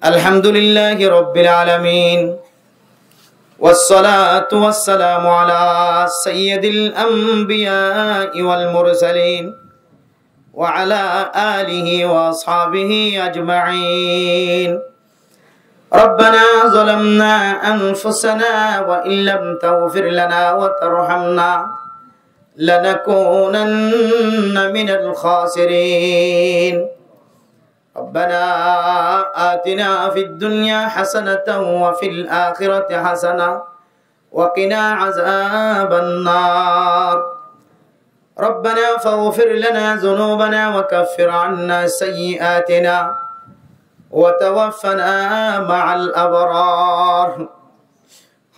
الحمد لله رب العالمين والصلاة والسلام على سيد الأنبياء والمرسلين وعلى آله وأصحابه أجمعين. ربنا ظلمنا أنفسنا وإن لم تغفر لنا وترحمنا لنكونن من الخاسرين. ربنا آتنا في الدنيا حسنة وفي الآخرة حسنة وقنا عذاب النار. ربنا فاغفر لنا ذنوبنا وكفر عنا سيئاتنا وتوفنا مع الأبرار.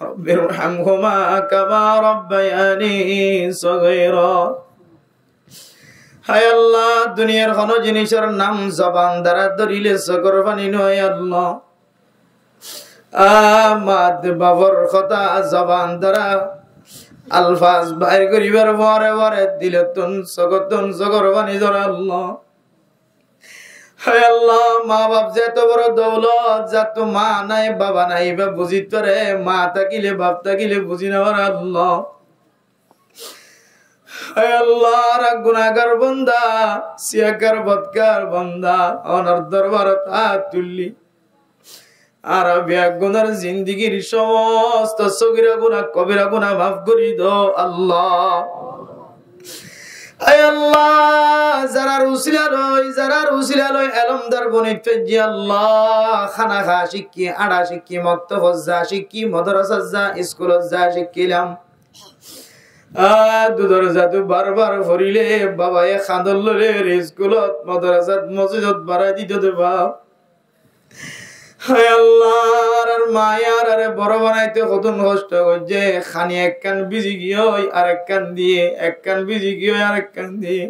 رب ارحمهما كما ربياني صغيرا. হায় আল্লাহ, দুনিয়ার কোন জিনিসের নাম জবান দ্বারা ধরিলে চোখের পানি নয় আল্লাহ। মাদ বাবর কথা জবান দ্বারা আলফাজ বাইর করিবার পরে পরে দিলে তুন চোখের পানি ধরে আল্লাহ। হায় আল্লাহ, মা বাপ যে এত বড় দৌলত, যত মা নাই বাবা নাই বা বুঝিত পারে, মা থাকিলে বাপ থাকিলে বুঝি না পারে আল্লাহ। হায় আল্লাহ, গুনাহগার বান্দা, সিয়াকার বদকার বান্দা ওনার দরবারে হাত তুললি আর বেগুনার জিন্দেগীর সমস্ত সগীরা গুনাহ কবিরা গুনাহ মাফ করে দাও আল্লাহ। হায় আল্লাহ, যারার উসিলা লই এলমদার বনিত ফেজি আল্লাহ, খানা খা শিক্ষি, আড়া শিক্ষি, মক্তব যা শিক্ষি, মাদ্রাসা যা, স্কুল যা শিখিলাম। দুধর জাদু বারবার ভরিলে বাবায়ে খাদল ললে স্কুলত মাদ্রাসাত মসজিদত বাড়াই দিত দেবা। হায় আল্লাহ, আর মায়ার আরে বড় বানাইতে কতন কষ্ট করছে। খানি এক কান বিজি গিয়ে আরেক কান দিয়ে, এক কান বিজি গিয়ে আরেক কান দিয়ে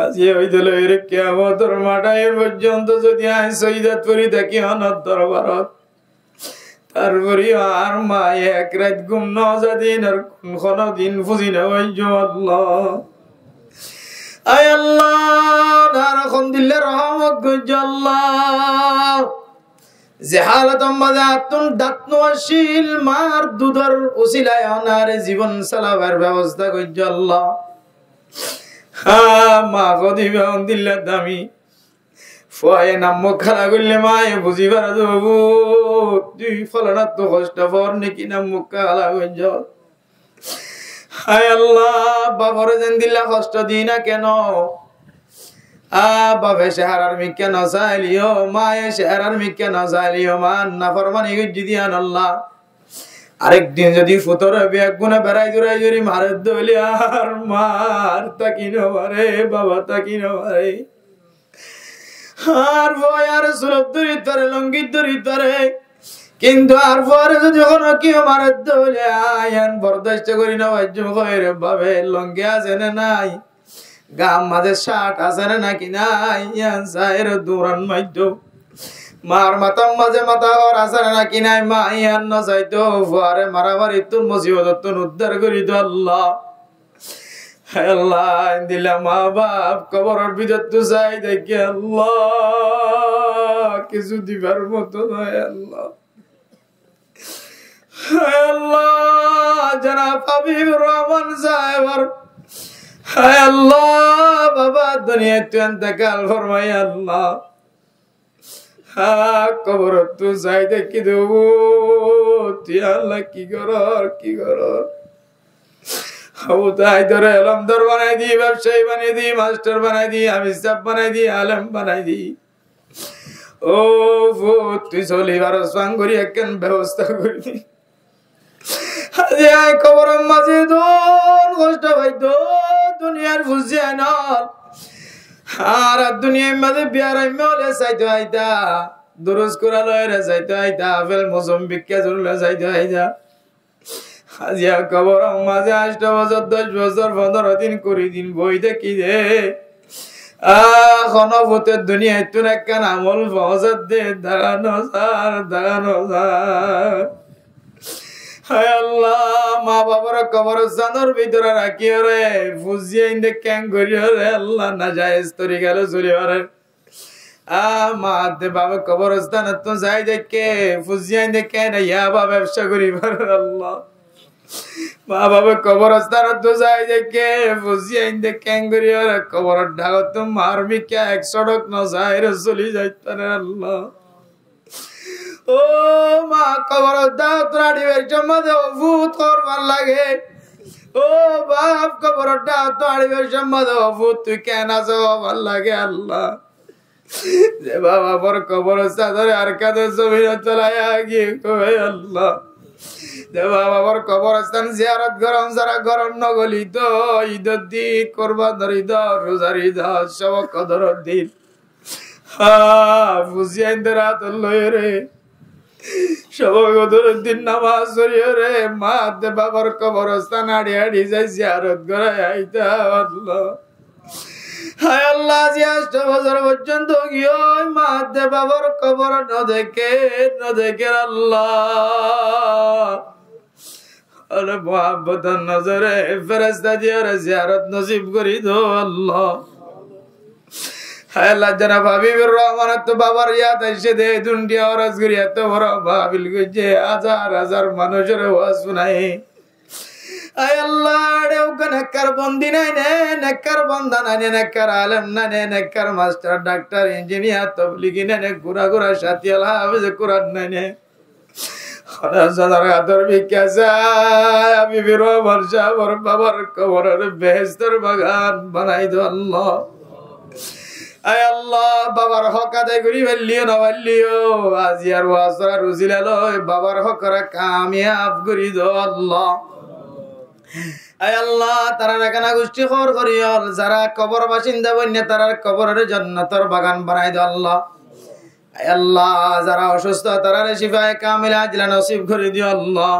আজি ওই দিল এর কিয়ামতের মাঠায় পর্যন্ত যদি আয় সইদাত করি থাকি অনার দরবারত, তারপরে আর মা এক রাত ঘুম নজা দিন আর কোন দিন ফুজি না আল্লাহ। আয় আল্লাহ, এখন দিলে রহমত গজ্জ আল্লাহ। যে হালত মাঝে আতুন দাতনশীল মার দুধর উসিলায় অনার জীবন চালাবার ব্যবস্থা গজ্জ আল্লাহ। মা গদিবে দিল্লা দামি ফয়ে নাম খারা করলে মায়ে বুঝিবার দেবো তুই ফলনা তো কষ্ট পর নাকি নাম মুখ খালা গজ্জ। হায় আল্লাহ, বাবরে যেন দিল্লা কষ্ট দিই না কেন? বাবে শেহারার মিকে ন চাইলিও, মায়ে শেহারার মিকে ন চাইলিও, মা নাফরমানি গজ্জি দিয়ান আল্লাহ। আরেকদিন যদি ফুতরে বেগ গুনা বেড়াই জোড়াই জোরি মারে দলি আর মার তাকি নবারে, বাবা তাকি নবারে। আর ভয় আর সুরত ধরিত পারে, লঙ্গিত ধরিত পারে, কিন্তু আর পরে যদি কোনো কেউ মারে দলে আয়ান বরদাস্ত করি না রে বাবে লঙ্গি আছে না নাই, গাম মাঝে শার্ট আছে না নাকি নাই, ইয়ান সাইর দূরান মাইদ মার মাতাম মাঝে মাথা হর আছে না নাকি নাই, মা ইয়ান ন যাইতো ফুয়ারে মারামারি তুন মুসিবত তুন উদ্ধার করি তো আল্লাহ। আল্লাহ দিলা মা বাপ কবরের ভিতর তো চাই দেখি আল্লাহ, কিছু দিবার মতো নয় আল্লাহ। আল্লাহ, জনাব হাবিবুর রহমান সাহেবের হায় আল্লাহ বাবা দুনিয়ায় তুই ইন্তেকাল ফরমাই আল্লাহ। কবর তো যাই দেখি দেব তুই আল্লাহ কি কর তাই ধরে এলমদার বানাই দি, ব্যবসায়ী বানাই দি, মাস্টার বানাই দি, হাফিজ সাহেব বানাই দি, আলেম বানাই দি। ও তুই চলিবার সাং করি একখান ব্যবস্থা করি দি। কবরের মাঝে দোন কষ্ট পাইত দুনিয়ার বুঝে না আর দুনিয়ার মাঝে বিয়ার হলে চাইতে আইতা, দুরুজ করা লয়ের চাইতে আইতা, আপেল মৌসুম বিক্কা জুড়লে চাইতে আইতা। আজিয়া কবর মাঝে 8 বছর 10 বছর 15 দিন 20 দিন বই দেখি দে খনবতের দুনিয়ায় তুন একখান আমল ফজর দে দাগানো সার। হায় আল্লাহ, মা বাবার কবরস্থানের ভিতরে রাখিও রে, ফুজিয়ে ইন্দে ক্যাং করিও রে আল্লাহ, না জায়েজ তরিকা চলিও রে। মা দে বাবা কবরস্থান তো যাই দেখে ফুজিয়াই দেখে না ইয়া বা ব্যবসা করি আল্লাহ মা বাবা কবরস্থান তো যাই দেখে ফুজিয়াই দেখে করি আর কবর ঢাকা তো মারবি কে এক সড়ক না যায় চলি যাইতারে আল্লাহ ও মা কবর দাও তোরাড়ি সম্বন্ধে অভূত করবার লাগে ও বাপ কবর দাও তোরাড়ি সম্বন্ধে অভূত তুই কেন আছো ভাল লাগে আল্লাহ যে বাবা বর কবর ধরে আর কাদের জমিন তোলায় গিয়ে কবে আল্লাহ যে বাবা বর কবরস্থান জিয়ারত গরম যারা গরম নগলি তো ঈদের দিন কোরবানের ঈদ রোজার ঈদ সব কদর দিন বুঝিয়ে রাত লই রে সব কদর দিন নামাজ পড়িয়ে রে মা দে বাবার কবরস্থান আড়ি আড়ি যাই জিয়ারত করায় আইতা আল্লাহ হায় আল্লাহ যে 8 বছর পর্যন্ত গিয়ে মা দে বাবার কবর না দেখে আল্লাহ আরে মোহাম্মতের নজরে ফেরেশতা দিয়ে জিয়ারত নসিব করি দো আল্লাহ হায় আল্লাহ জনাব হাবিবুর রহমান তো বাবার ইয়াদ এসে দে দুনিয়া ওরাজ করি এত বড় ভাবিল যে হাজার হাজার মানুষের ওয়াজ শুনাই আয় আল্লাহ রে নেককার বন্দি নাই নে নেককার বন্দা নাই নে নেককার আলেম নাই নে নেককার মাস্টার ডাক্তার ইঞ্জিনিয়ার তবলিগি নাই নে গুরা গুরা সাথী আল্লাহ হাফেজ কুরআন নাই নে হাজার আদর বিকাশা আমি বিরো বর্ষা বর বাবার কবরের বেহেশতের বাগান বানাই দো আল্লাহ আয় আল্লাহ বাবার হক আদায় করি বললিও না বললিও আজি আর ওয়াসরা রুজিলালো বাবার হকরা কামিয়াব করি দো আল্লাহ আয় আল্লাহ তারা রাখানা গোষ্ঠী খবর করিও যারা কবর বাসিন্দা বন্যা তারা কবরের জান্নাতের বাগান বানাই দো আল্লাহ আয় আল্লাহ যারা অসুস্থ তারা শিফায়ে কামিলা আজলা নসিব করে দিও আল্লাহ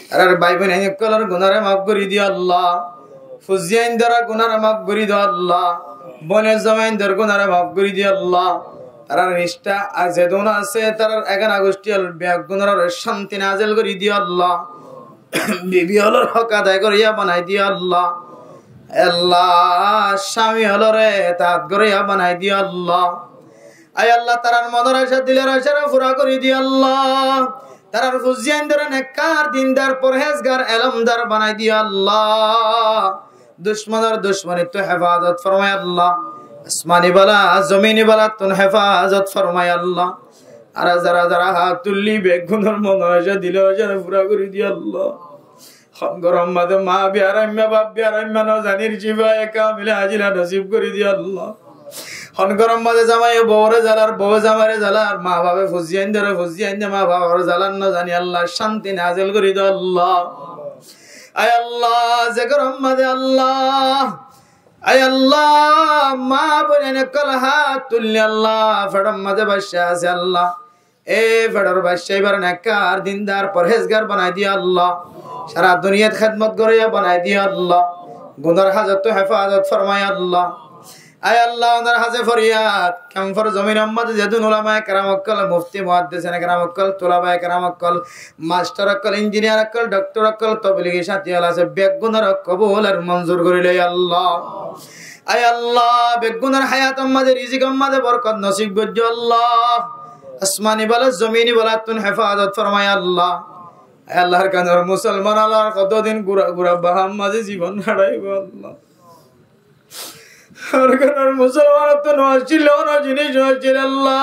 তার ভাই বোন কলর গুনারে মাফ করে দিও আল্লাহ ফুজিয়াইন দ্বারা গুনারে মাফ করে দিও আল্লাহ বনের জমাইন দ্বারা গুনারে মাফ করে দিও আল্লাহ তার নিষ্ঠা আছে দোনা আছে তার এগানা গোষ্ঠী গুনার শান্তি নাজিল করে দিও আল্লাহ বিবি হলর হক আদায় করিয়া বানাই দিও আল্লাহ আল্লাহ স্বামী হলরে তাত করিয়া বানাই দিও আল্লাহ আয় আল্লাহ তারার মনের আশা দিলের আশারা পুরা করে দিও আল্লাহ তারার ফুজিয়ান ধরে নেককার দিনদার পরহেজগার এলমদার বানাই দিও আল্লাহ দুশ্মনের দুশ্মনিত্ব হেফাজত ফরমায় আল্লাহ আসমানি বালা জমিনি বালা তুন হেফাজত ফরমায় আল্লাহ আর যারা যারা হাত তুললি বেগুনের মনের আশা দিলের আশারা পুরা করে দিও আল্লাহ গরম মাদে মা বিয়ারাম্যা বাপ বিয়ারাম্যা ন জানির জিবায়ে কামিলা আজিলা নসিব করে দিও আল্লাহ গরম মাঝে জামাই বউরে জ্বালার বউ জামারে জ্বালার মা বাবা ফুজিয়াইন ধরে ফুজিয়াইন মা বাবার জ্বালার না জানি আল্লাহ শান্তি নাজিল করি দাও আল্লাহ আয় আল্লাহ যে গরম মাঝে আল্লাহ আয় আল্লাহ মা বোনের কল হাত তুললি আল্লাহ ফেডম মাঝে বাদশা আছে আল্লাহ এ ফেডর বাদশা এবার নেককার দিনদার পরহেজগার বানাই দিও আল্লাহ সারা দুনিয়াত খেদমত করিয়া বানাই দিও আল্লাহ গুনার হাজত তো হেফাজত ফরমায় আল্লাহ আয় আল্লাহ ওনার হাজে ফরিয়াদ কামফর জমিন আম্মাদ যেদুন উলামায়ে কেরাম অক্কল মুফতি মুহাদ্দিসিনে কেরাম অক্কল তুলাবায়ে কেরাম অক্কল মাস্টার অক্কল ইঞ্জিনিয়ার অক্কল ডক্টর অক্কল তবলিগি সাথী আল আছে বেগুনার কবুল আর মঞ্জুর করিলে আল্লাহ আয় আল্লাহ বেগুনার হায়াত আম্মাদে রিজিক আম্মাদে বরকত নসিব গজ্জ আল্লাহ আসমানি বালা জমিনি বালা তুন হেফাজত ফরমায় আল্লাহ আয় আল্লাহর কানের মুসলমান আল্লাহর কতদিন গুরা গুরা বাহাম মাঝে জীবন হারাইব আল্লাহ মুসলমান তো নছিল না জিনিস হচ্ছিল আল্লাহ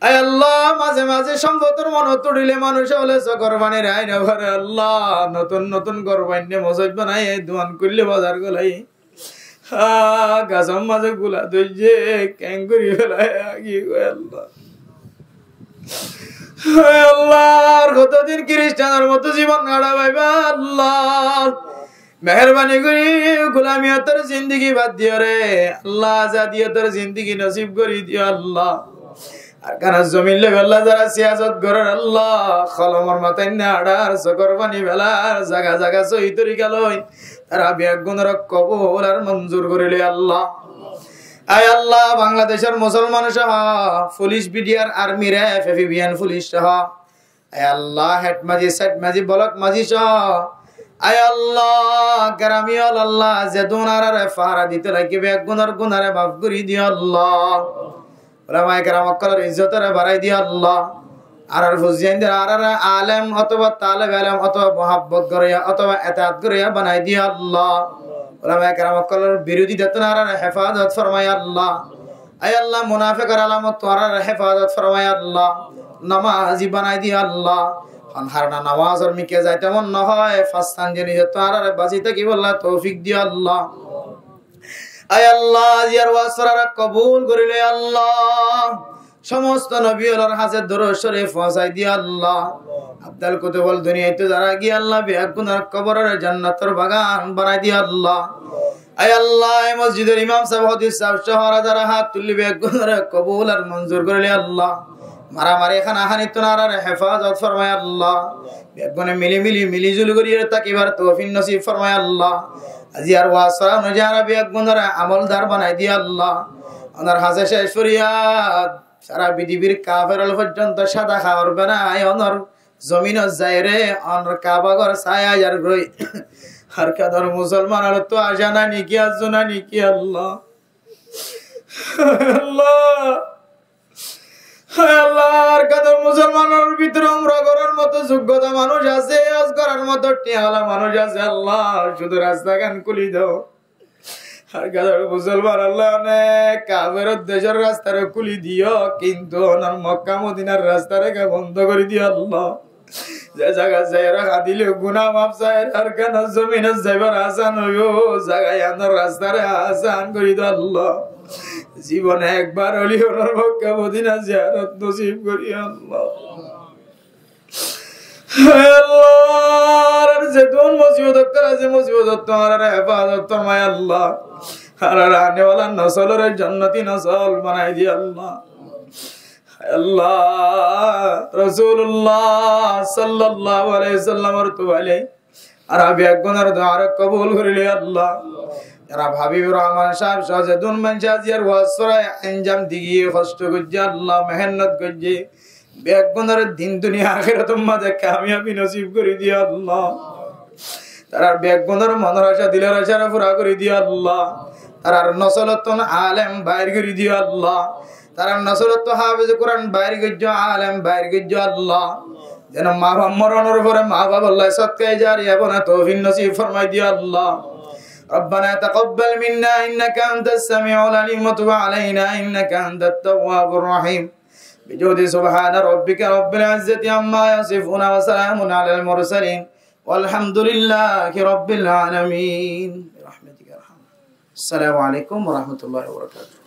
আয় আল্লাহ মাঝে মাঝে সম্পদের মন তুড়িলে মানুষ হলে কোরবানির আইন ভরে আল্লাহ নতুন নতুন কোরবানি মসজিদ বানাই দোয়ান করলে বাজার গলাই গাছম মাঝে গুলা ধরছে ক্যাং করি ফেলায় কি আল্লাহ আল্লাহ কতদিন খ্রিস্টানের মতো জীবন কাটা পাইবা আল্লাহ মেহরবানি করি গোলামিয়তের জিন্দগি বাদ দিও রে আল্লাহ আজাদিয়তের জিন্দগি নসিব করি দিও আল্লাহ আর কানা জমিন লেভেল্লা যারা সিয়াসত করার আল্লাহ কলমর মাথায় না আড়ার চকর পানি বেলার জাগা জাগা সহি তরিকা লই তারা বেগুনের কবুল আর মঞ্জুর করিলে আল্লাহ আয় আল্লাহ বাংলাদেশের মুসলমান সহ পুলিশ বিডিআর আর্মি র্যাব এফবিএন পুলিশ সহ আয় আল্লাহ হেড মাঝি সেট মাঝি ব্লক মাঝি সহ আয় আল্লাহ কারামি আল্লাহ যে দুনারে ফারা দিতে লাগবে গুনারে মাফ করে দিও আল্লাহ ওলামায়ে কেরাম কলের ইজ্জতরে বাড়াই দিও আল্লাহ আর ফুজিয়ানদের আর আলেম অথবা তালেব ইলম অথবা মুহাব্বত করিয়া অথবা ইতাআত করিয়া বানাই দিও আল্লাহ ওলামায়ে কেরাম কলের বিরোধিতা আর হেফাজত ফরমায় আল্লাহ আয় আল্লাহ মুনাফিকের আলামত আর হেফাজত ফরমায় আল্লাহ নামাজি বানাই দিও আল্লাহ হারনা নামাজের মিকে যাইতে মন না হয় ফাস্তান জেনে যে তার বাঁচি থাকি বললা তৌফিক দিও আল্লাহ আয় আল্লাহ জিয়ার ওয়াসরা কবুল করিলে আল্লাহ সমস্ত নবী ওলার হাতে দরুদ শরীফ পৌঁছাই দিও আল্লাহ আব্দুল কুতুবুল দুনিয়াতে যারা গিয়ে আল্লাহ বেগুনার কবরের জান্নাতের বাগান বানাই দিও আল্লাহ আয় আল্লাহ এই মসজিদের ইমাম সাহেব হাদিস সাহেব শহরে যারা হাত তুললি বেগুনার কবুল আর মঞ্জুর করিলে আল্লাহ মারামারি খানাখানি তোনার হেফাজত ফরমায় আল্লাহ বেগুনে মিলিজুল করিয়ে তাকিবার তৌফিক নসিব ফরমায় আল্লাহ আজি আর ওয়াসরা নজারা বেগুনার আমলদার বানাই দিয়া আল্লাহ ওনার হাজে শেষ ফরিয়াদ সারা পৃথিবীর কাফেরল পর্যন্ত সাদা খাওয়ার বানায় ওনার জমিন যায়রে অনর কাবাগর ছায়া যার রই আর কাদর মুসলমান আর তো আজানা নিকি আজনা নিকি আল্লাহ আল্লাহ আল্লাহর কাদর মুসলমানের ভিতরে উমরা করার মতো যোগ্যতা মানুষ আছে হজ করার মতো টিয়ালা মানুষ আছে আল্লাহ শুধু রাস্তা গান খুলি দাও আর কাদর মুসলমান আল্লাহ অনেক কাফের দেশের রাস্তারে খুলি দিও কিন্তু ওনার মক্কা মদিনার রাস্তা রেখা বন্ধ করে দিও আল্লাহ যে জায়গা যাইরা খাদিলে গুনাহ মাফ যায় আর কেন জমিনে যাইবার আসান হইও জায়গায় আনার রাস্তারে আসান করে দিও আল্লাহ জীবনে একবার হলি ওনার মক্কা মদিনা জিয়ারত নসিব করি আল্লাহ আল্লাহ আর যে কোন মুসিবত আছে মুসিবত তোমার হেফাজত ফরমায় আল্লাহ আর আনে ওয়ালা নসলের জান্নাতি নসল বানাই দি আল্লাহ আল্লাহ রাসূলুল্লাহ সাল্লাল্লাহু আলাইহি সাল্লামের তোয়ালে আর আবি একগুনার দোয়া কবুল করিলে আল্লাহ যারা হাবিবুর রহমান সাহেব সাজেদুন মঞ্জাজিয়ার ওয়াসরা আঞ্জাম দিগিয়ে কষ্ট করছে আল্লাহ মেহনত করছে বেগুনার দিন দুনিয়া আখিরাত উম্মতে কামিয়াবি নসিব করে দিও আল্লাহ তারা বেগুনার মনের আশা দিলের আশা পুরা করে দিও আল্লাহ তার নসলতন আলেম বাইর করে দিও আল্লাহ তার নসলত হাফেজ কোরআন বাইর গজ্জ আলেম বাইর গজ্জ আল্লাহ যেন মা বাবা মরণের পরে মা বাবা আল্লাহ সদকায়ে জারিয়া বনা তৌফিক নসিব ফরমাই দিও আল্লাহ ربنا تقبل منا إنك أنت السميع العليم وتب علينا إنك أنت التواب الرحيم بجود سبحان ربك رب العزة عما يصفون وسلام على المرسلين والحمد لله رب العالمين برحمتك يا رحمن السلام عليكم ورحمة الله وبركاته